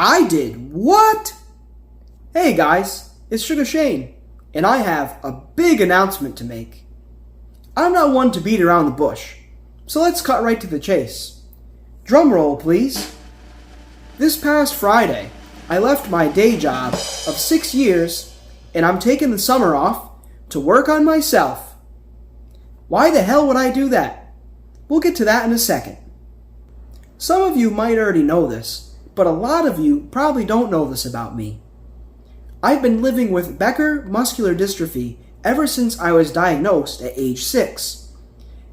I did what? Hey guys, it's Sugar Shane, and I have a big announcement to make. I'm not one to beat around the bush, so let's cut right to the chase. Drum roll, please. This past Friday, I left my day job of 6 years, and I'm taking the summer off to work on myself. Why the hell would I do that? We'll get to that in a second. Some of you might already know this, but a lot of you probably don't know this about me. I've been living with Becker muscular dystrophy ever since I was diagnosed at age 6.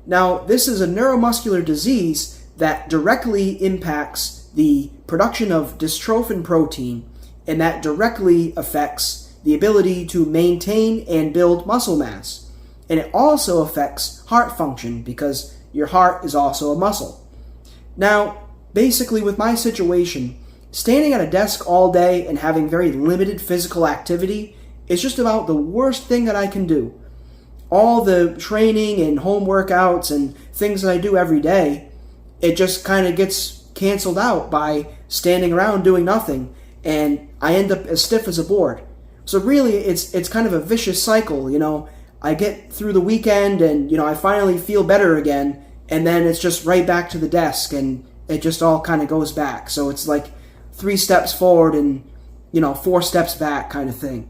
Now, this is a neuromuscular disease that directly impacts the production of dystrophin protein, and that directly affects the ability to maintain and build muscle mass. And it also affects heart function because your heart is also a muscle. Now, basically with my situation, standing at a desk all day and having very limited physical activity is just about the worst thing that I can do. All the training and home workouts and things that I do every day, it just kind of gets canceled out by standing around doing nothing, and I end up as stiff as a board. So really, it's kind of a vicious cycle, you know. I get through the weekend and, I finally feel better again, and then it's just right back to the desk, and it just all kind of goes back. So it's like 3 steps forward and, 4 steps back kind of thing.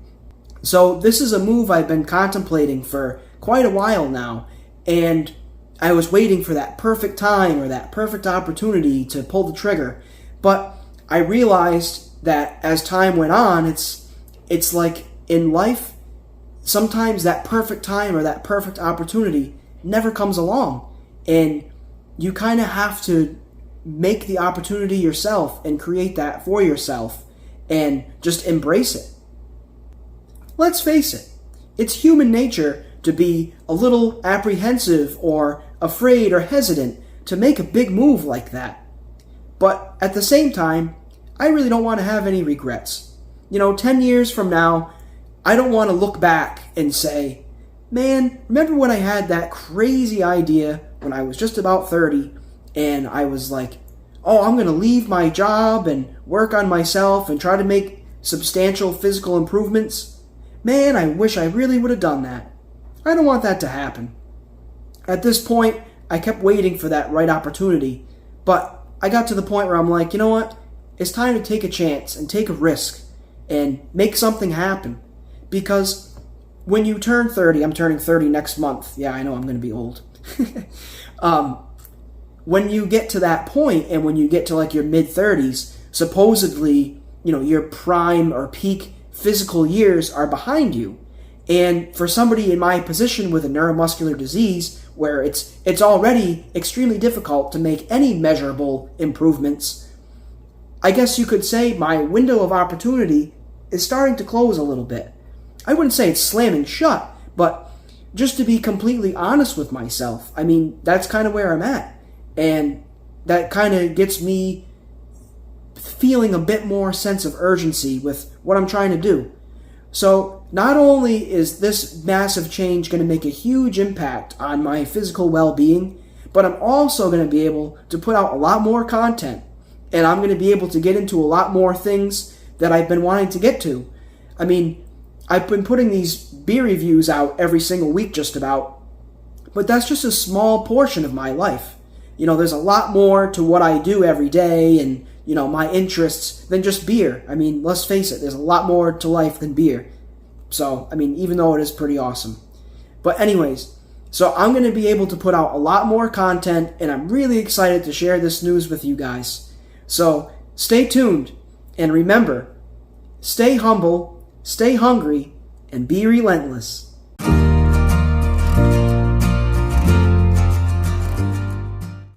So this is a move I've been contemplating for quite a while now, and I was waiting for that perfect time or that perfect opportunity to pull the trigger. But I realized that as time went on, it's like in life, sometimes that perfect time or that perfect opportunity never comes along. And you kind of have to make the opportunity yourself and create that for yourself and just embrace it. Let's face it, it's human nature to be a little apprehensive or afraid or hesitant to make a big move like that. But at the same time, I really don't want to have any regrets. 10 years from now, I don't want to look back and say, man, remember when I had that crazy idea when I was just about 30 and I was like, oh, I'm going to leave my job and work on myself and try to make substantial physical improvements. Man, I wish I really would have done that. I don't want that to happen. At this point, I kept waiting for that right opportunity, but I got to the point where I'm like, you know what? It's time to take a chance and take a risk and make something happen. Because when you turn 30, I'm turning 30 next month. Yeah, I know I'm going to be old. When you get to that point and when you get to like your mid-30s, supposedly, your prime or peak physical years are behind you. And for somebody in my position with a neuromuscular disease, where it's already extremely difficult to make any measurable improvements, I guess you could say my window of opportunity is starting to close a little bit. I wouldn't say it's slamming shut, but just to be completely honest with myself, I mean, that's kind of where I'm at. And that kind of gets me feeling a bit more sense of urgency with what I'm trying to do. So not only is this massive change going to make a huge impact on my physical well-being, but I'm also going to be able to put out a lot more content, and I'm going to be able to get into a lot more things that I've been wanting to get to. I mean, I've been putting these beer reviews out every single week just about, but that's just a small portion of my life. There's a lot more to what I do every day and, my interests than just beer. I mean, let's face it, there's a lot more to life than beer. So, I mean, even though it is pretty awesome. But anyways, so I'm going to be able to put out a lot more content, and I'm really excited to share this news with you guys. So, stay tuned, and remember, stay humble, stay hungry, and be relentless.